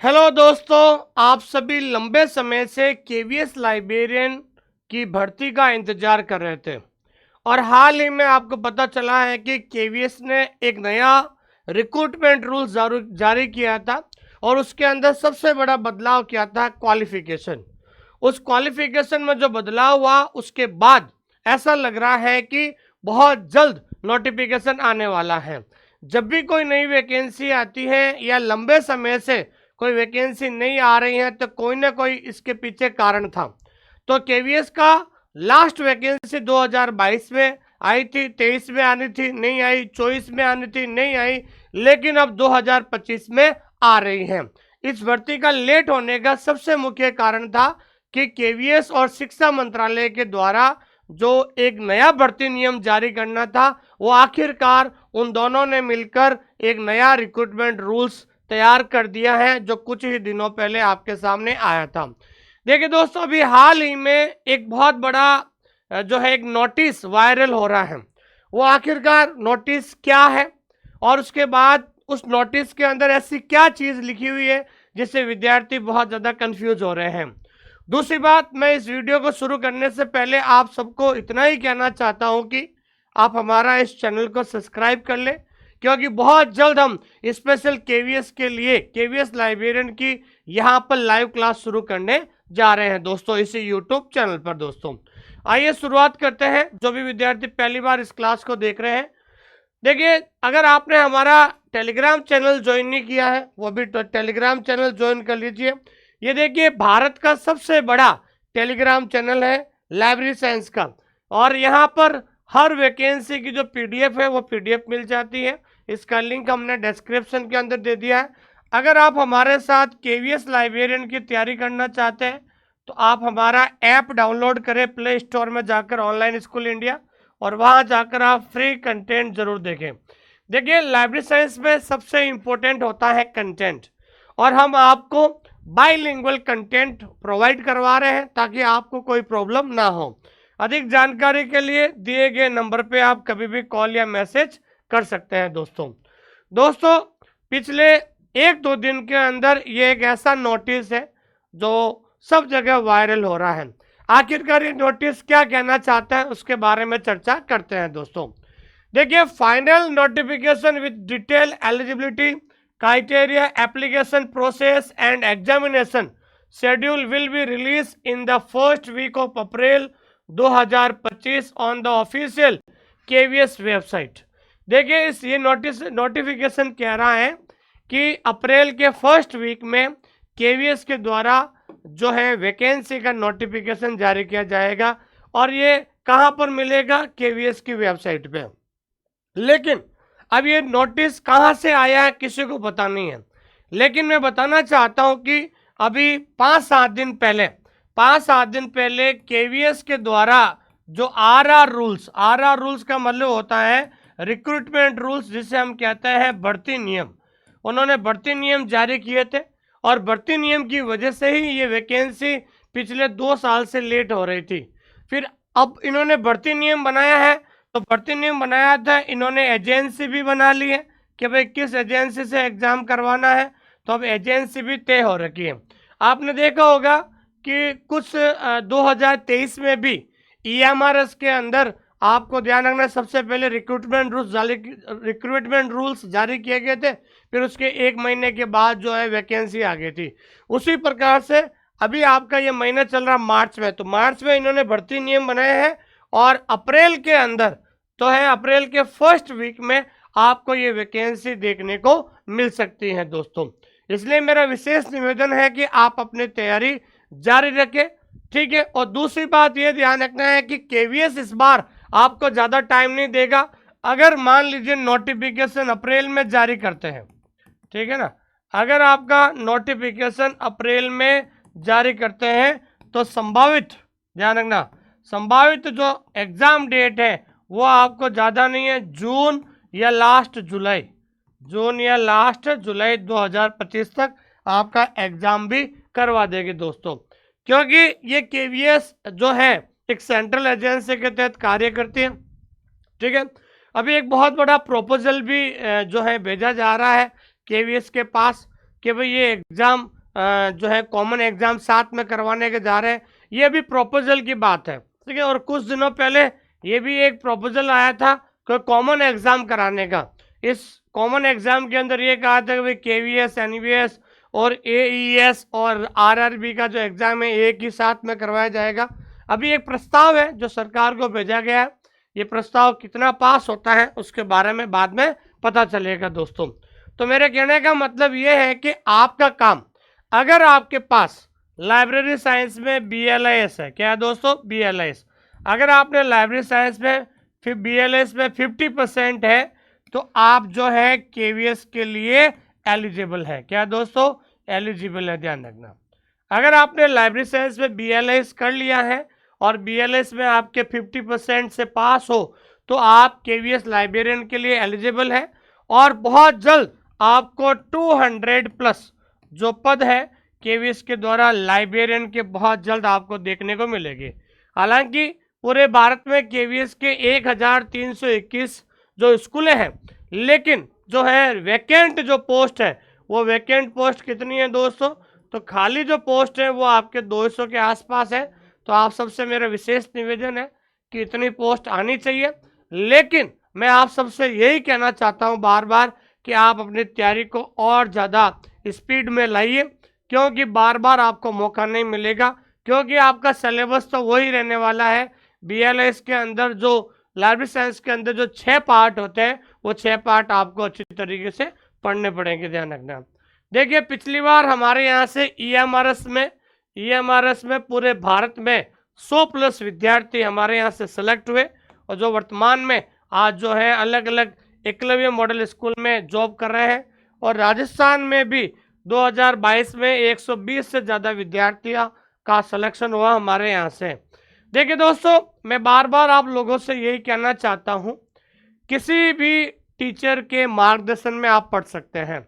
Hello दोस्तों, आप सभी लंबे समय से केवीएस लाइब्रेरियन की भर्ती का इंतजार कर रहे थे और हाल ही में आपको पता चला है कि केवीएस ने एक नया रिक्रूटमेंट रूल जारी किया था और उसके अंदर सबसे बड़ा बदलाव किया था क्वालिफिकेशन। उस क्वालिफिकेशन में जो बदलाव हुआ उसके बाद ऐसा लग रहा है कि बहुत जल्द नोटिफिकेशन आने वाला है। जब भी कोई नई वैकेंसी आती है या लंबे समय से कोई वैकेंसी नहीं आ रही है तो कोई ना कोई इसके पीछे कारण था। तो केवीएस का लास्ट वैकेंसी 2022 में आई थी, 23 में आनी थी नहीं आई, 24 में आनी थी नहीं आई, लेकिन अब 2025 में आ रही है। इस भर्ती का लेट होने का सबसे मुख्य कारण था कि केवीएस और शिक्षा मंत्रालय के द्वारा जो एक नया भर्ती नियम जारी करना था वो आखिरकार उन दोनों ने मिलकर एक नया रिक्रूटमेंट रूल्स तैयार कर दिया है जो कुछ ही दिनों पहले आपके सामने आया था। देखिए दोस्तों, अभी हाल ही में एक बहुत बड़ा जो है एक नोटिस वायरल हो रहा है। वो आखिरकार नोटिस क्या है और उसके बाद उस नोटिस के अंदर ऐसी क्या चीज़ लिखी हुई है जिससे विद्यार्थी बहुत ज़्यादा कंफ्यूज हो रहे हैं। दूसरी बात, मैं इस वीडियो को शुरू करने से पहले आप सबको इतना ही कहना चाहता हूं कि आप हमारा इस चैनल को सब्सक्राइब कर लें, क्योंकि बहुत जल्द हम स्पेशल केवीएस के लिए केवीएस लाइब्रेरियन की यहाँ पर लाइव क्लास शुरू करने जा रहे हैं दोस्तों, इसी यूट्यूब चैनल पर। दोस्तों आइए शुरुआत करते हैं। जो भी विद्यार्थी पहली बार इस क्लास को देख रहे हैं, देखिए अगर आपने हमारा टेलीग्राम चैनल ज्वाइन नहीं किया है वो भी टेलीग्राम चैनल ज्वाइन कर लीजिए। ये देखिए भारत का सबसे बड़ा टेलीग्राम चैनल है लाइब्रेरी साइंस का, और यहाँ पर हर वैकेंसी की जो पीडीएफ है वो पीडीएफ मिल जाती है। इसका लिंक हमने डिस्क्रिप्शन के अंदर दे दिया है। अगर आप हमारे साथ केवीएस लाइब्रेरियन की तैयारी करना चाहते हैं तो आप हमारा ऐप डाउनलोड करें प्ले स्टोर में जाकर, ऑनलाइन स्कूल इंडिया, और वहाँ जाकर आप फ्री कंटेंट जरूर देखें। देखिए लाइब्रेरी साइंस में सबसे इम्पोर्टेंट होता है कंटेंट, और हम आपको बाइलिंगुअल कंटेंट प्रोवाइड करवा रहे हैं ताकि आपको कोई प्रॉब्लम ना हो। अधिक जानकारी के लिए दिए गए नंबर पे आप कभी भी कॉल या मैसेज कर सकते हैं। दोस्तों पिछले 1-2 दिन के अंदर ये एक ऐसा नोटिस है जो सब जगह वायरल हो रहा है। आखिरकार ये नोटिस क्या कहना चाहता है उसके बारे में चर्चा करते हैं। दोस्तों देखिए, final notification with detail eligibility criteria, application process and examination schedule will be released in the first week of April 2025 on the official KVS website। देखिए इस ये नोटिफिकेशन कह रहा है कि अप्रैल के फर्स्ट वीक में केवीएस के द्वारा जो है वैकेंसी का नोटिफिकेशन जारी किया जाएगा, और ये कहाँ पर मिलेगा? केवीएस की वेबसाइट पे। लेकिन अब ये नोटिस कहाँ से आया है किसी को पता नहीं है, लेकिन मैं बताना चाहता हूँ कि अभी 5-7 दिन पहले केवीएस के द्वारा जो आरआर रूल्स का मतलब होता है रिक्रूटमेंट रूल्स, जिसे हम कहते हैं भर्ती नियम, उन्होंने भर्ती नियम जारी किए थे, और भर्ती नियम की वजह से ही ये वैकेंसी पिछले 2 साल से लेट हो रही थी। फिर अब इन्होंने भर्ती नियम बनाया है, तो भर्ती नियम बनाया था, इन्होंने एजेंसी भी बना ली है कि भाई किस एजेंसी से एग्जाम करवाना है, तो अब एजेंसी भी तय हो रखी है। आपने देखा होगा कि कुछ 2023 में भी ईएमआरएस के अंदर आपको ध्यान रखना, सबसे पहले रिक्रूटमेंट रूल्स जारी किए गए थे, फिर उसके 1 महीने के बाद जो है वैकेंसी आ गई थी। उसी प्रकार से अभी आपका ये महीना चल रहा मार्च में, तो मार्च में इन्होंने भर्ती नियम बनाए हैं, और अप्रैल के अंदर तो है अप्रैल के फर्स्ट वीक में आपको ये वैकेंसी देखने को मिल सकती है। दोस्तों इसलिए मेरा विशेष निवेदन है कि आप अपनी तैयारी जारी रखें, ठीक है। और दूसरी बात ये ध्यान रखना है कि केवीएस इस बार आपको ज़्यादा टाइम नहीं देगा। अगर मान लीजिए नोटिफिकेशन अप्रैल में जारी करते हैं, ठीक है ना, अगर आपका नोटिफिकेशन अप्रैल में जारी करते हैं तो संभावित, ध्यान रखना, संभावित जो एग्ज़ाम डेट है वो आपको ज़्यादा नहीं है, जून या लास्ट जुलाई 2025 तक आपका एग्ज़ाम भी करवा देगी। दोस्तों क्योंकि ये केवीएस जो है एक सेंट्रल एजेंसी के तहत कार्य करती है, ठीक है। अभी एक बहुत बड़ा प्रपोजल भी जो है भेजा जा रहा है केवीएस के पास, कि भाई ये एग्ज़ाम जो है कॉमन एग्ज़ाम साथ में करवाने के जा रहे हैं, ये भी प्रपोजल की बात है, ठीक है। और कुछ दिनों पहले ये भी एक प्रपोजल आया था कि कॉमन एग्ज़ाम कराने का। इस कॉमन एग्ज़ाम के अंदर ये कहा था कि भाई केवीएस, एनवीएस और एईएस और आरआरबी का जो एग्ज़ाम है एक ही साथ में करवाया जाएगा। अभी एक प्रस्ताव है जो सरकार को भेजा गया है, ये प्रस्ताव कितना पास होता है उसके बारे में बाद में पता चलेगा दोस्तों। तो मेरे कहने का मतलब ये है कि आपका काम, अगर आपके पास लाइब्रेरी साइंस में बीएलआईएस है, क्या है दोस्तों, बीएलआईएस, अगर आपने लाइब्रेरी साइंस में फिर बीएलआईएस में 50% है तो आप जो है केवीएस के लिए एलिजिबल है। क्या दोस्तों, एलिजिबल है, ध्यान रखना। अगर आपने लाइब्रेरी साइंस में बीएलआईएस कर लिया है और बीएलआईएस में आपके 50% से पास हो तो आप केवीएस लाइब्रेरियन के लिए एलिजिबल है। और बहुत जल्द आपको 200 प्लस जो पद है केवीएस के द्वारा लाइब्रेरियन के बहुत जल्द आपको देखने को मिलेगी। हालांकि पूरे भारत में केवीएस के 1321 जो स्कूलें हैं, लेकिन जो है वैकेंट जो पोस्ट है वो वैकेंट पोस्ट कितनी है दोस्तों, तो खाली जो पोस्ट है वो आपके 200 के आसपास है। तो आप सबसे मेरा विशेष निवेदन है कि इतनी पोस्ट आनी चाहिए। लेकिन मैं आप सबसे यही कहना चाहता हूँ बार बार कि आप अपनी तैयारी को और ज़्यादा स्पीड में लाइए, क्योंकि बार बार आपको मौका नहीं मिलेगा, क्योंकि आपका सिलेबस तो वही रहने वाला है। बीएलएस के अंदर जो लाइब्रेरी साइंस के अंदर जो 6 पार्ट होते हैं वो 6 पार्ट आपको अच्छी तरीके से पढ़ने पड़ेंगे, ध्यान रखना। देखिए पिछली बार हमारे यहाँ से ईएमआरएस में पूरे भारत में 100 प्लस विद्यार्थी हमारे यहाँ से सेलेक्ट हुए, और जो वर्तमान में आज जो है अलग अलग एकलव्य मॉडल स्कूल में जॉब कर रहे हैं। और राजस्थान में भी 2022 में 120 से ज़्यादा विद्यार्थियों का सिलेक्शन हुआ हमारे यहाँ से। देखिए दोस्तों, मैं बार बार आप लोगों से यही कहना चाहता हूँ, किसी भी टीचर के मार्गदर्शन में आप पढ़ सकते हैं।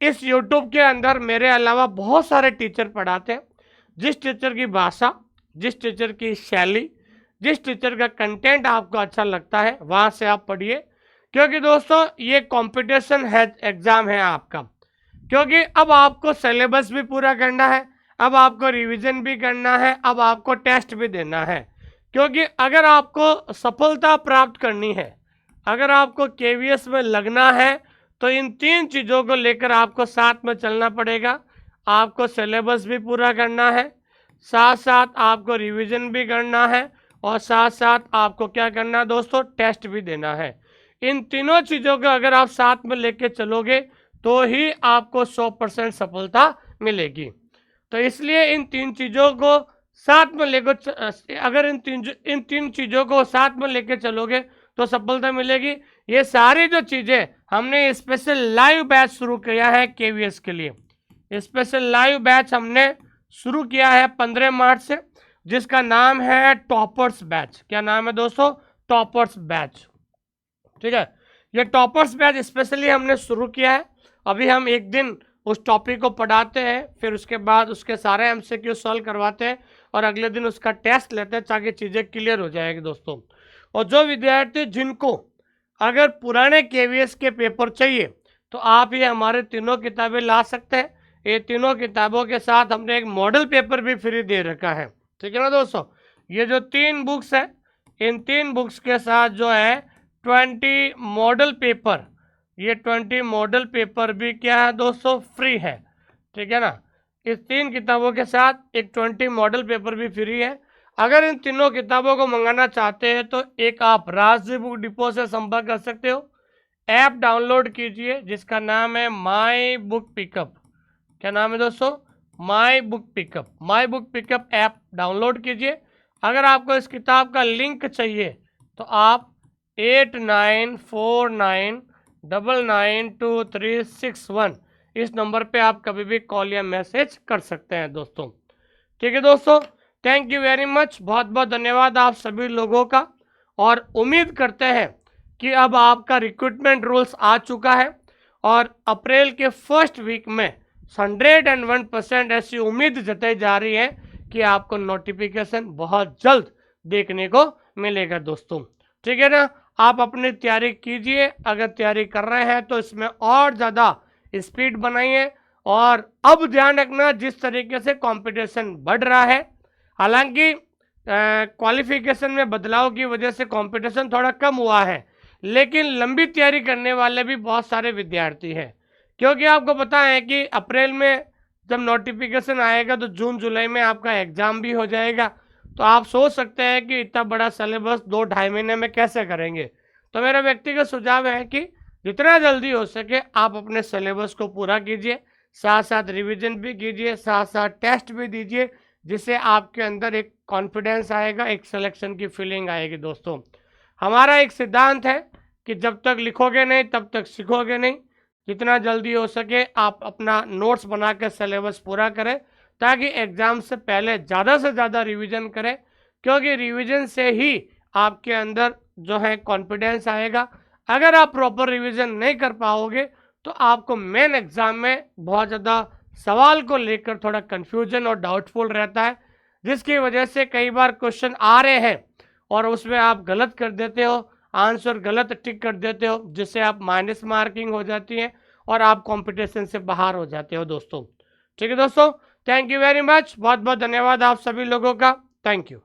इस YouTube के अंदर मेरे अलावा बहुत सारे टीचर पढ़ाते हैं। जिस टीचर की भाषा, जिस टीचर की शैली, जिस टीचर का कंटेंट आपको अच्छा लगता है वहाँ से आप पढ़िए, क्योंकि दोस्तों ये कंपटीशन है, एग्ज़ाम है आपका। क्योंकि अब आपको सिलेबस भी पूरा करना है, अब आपको रिवीजन भी करना है, अब आपको टेस्ट भी देना है। क्योंकि अगर आपको सफलता प्राप्त करनी है, अगर आपको केवीएस में लगना है, तो इन 3 चीज़ों को लेकर आपको साथ में चलना पड़ेगा। आपको सिलेबस भी पूरा करना है, साथ साथ आपको रिवीजन भी करना है, और साथ साथ आपको क्या करना है दोस्तों, टेस्ट भी देना है। इन तीनों चीज़ों को अगर आप साथ में लेके चलोगे तो ही आपको 100% सफलता मिलेगी। तो इसलिए इन 3 चीज़ों को साथ में लेकर, अगर इन तीन चीज़ों को साथ में लेके चलोगे तो सफलता मिलेगी। ये सारी जो चीज़ें हमने स्पेशल लाइव बैच शुरू किया है केवीएस के लिए। स्पेशल लाइव बैच हमने शुरू किया है 15 मार्च से, जिसका नाम है टॉपर्स बैच। क्या नाम है दोस्तों, टॉपर्स बैच, ठीक है। ये टॉपर्स बैच स्पेशली हमने शुरू किया है। अभी हम एक दिन उस टॉपिक को पढ़ाते हैं, फिर उसके बाद उसके सारे एमसीक्यू सॉल्व करवाते हैं और अगले दिन उसका टेस्ट लेते हैं ताकि चीज़ें क्लियर हो जाएगी दोस्तों। और जो विद्यार्थी जिनको अगर पुराने केवीएस के पेपर चाहिए तो आप ये हमारे तीनों किताबें ला सकते हैं। ये तीनों किताबों के साथ हमने एक मॉडल पेपर भी फ्री दे रखा है, ठीक है ना दोस्तों। ये जो 3 बुक्स है, इन 3 बुक्स के साथ जो है 20 मॉडल पेपर, ये 20 मॉडल पेपर भी क्या है दोस्तों, फ्री है, ठीक है ना। इस 3 किताबों के साथ एक 20 मॉडल पेपर भी फ्री है। अगर इन तीनों किताबों को मंगाना चाहते हैं तो एक आप राजदीप बुक डिपो से संपर्क कर सकते हो। ऐप डाउनलोड कीजिए जिसका नाम है माई बुक पिकअप। क्या नाम है दोस्तों, my book pickup. My book pickup app download कीजिए। अगर आपको इस किताब का लिंक चाहिए तो आप 8949992361 इस नंबर पे आप कभी भी कॉल या मैसेज कर सकते हैं दोस्तों, ठीक है दोस्तों। थैंक यू वेरी मच, बहुत बहुत धन्यवाद आप सभी लोगों का। और उम्मीद करते हैं कि अब आपका रिक्रूटमेंट रूल्स आ चुका है और अप्रैल के फर्स्ट वीक में 101% ऐसी उम्मीद जताई जा रही है कि आपको नोटिफिकेशन बहुत जल्द देखने को मिलेगा दोस्तों, ठीक है ना। आप अपनी तैयारी कीजिए, अगर तैयारी कर रहे हैं तो इसमें और ज़्यादा स्पीड बनाइए और अब ध्यान रखना, जिस तरीके से कंपटीशन बढ़ रहा है, हालांकि क्वालिफिकेशन में बदलाव की वजह से कंपटीशन थोड़ा कम हुआ है, लेकिन लंबी तैयारी करने वाले भी बहुत सारे विद्यार्थी हैं, क्योंकि आपको पता है कि अप्रैल में जब नोटिफिकेशन आएगा तो जून जुलाई में आपका एग्ज़ाम भी हो जाएगा। तो आप सोच सकते हैं कि इतना बड़ा सिलेबस 2-2.5 महीने में कैसे करेंगे। तो मेरा व्यक्तिगत सुझाव है कि जितना जल्दी हो सके आप अपने सिलेबस को पूरा कीजिए, साथ साथ रिवीजन भी कीजिए, साथ साथ टेस्ट भी दीजिए, जिससे आपके अंदर एक कॉन्फिडेंस आएगा, एक सिलेक्शन की फीलिंग आएगी। दोस्तों, हमारा एक सिद्धांत है कि जब तक लिखोगे नहीं तब तक सीखोगे नहीं। जितना जल्दी हो सके आप अपना नोट्स बना के सिलेबस पूरा करें, ताकि एग्ज़ाम से पहले ज़्यादा से ज़्यादा रिवीजन करें, क्योंकि रिवीजन से ही आपके अंदर जो है कॉन्फिडेंस आएगा। अगर आप प्रॉपर रिवीजन नहीं कर पाओगे तो आपको मेन एग्ज़ाम में बहुत ज़्यादा सवाल को लेकर थोड़ा कन्फ्यूजन और डाउटफुल रहता है, जिसकी वजह से कई बार क्वेश्चन आ रहे हैं और उसमें आप गलत कर देते हो, आंसर गलत टिक कर देते हो, जिससे आप माइनस मार्किंग हो जाती है और आप कंपटीशन से बाहर हो जाते हो। दोस्तों, ठीक है दोस्तों, थैंक यू वेरी मच, बहुत बहुत धन्यवाद आप सभी लोगों का, थैंक यू।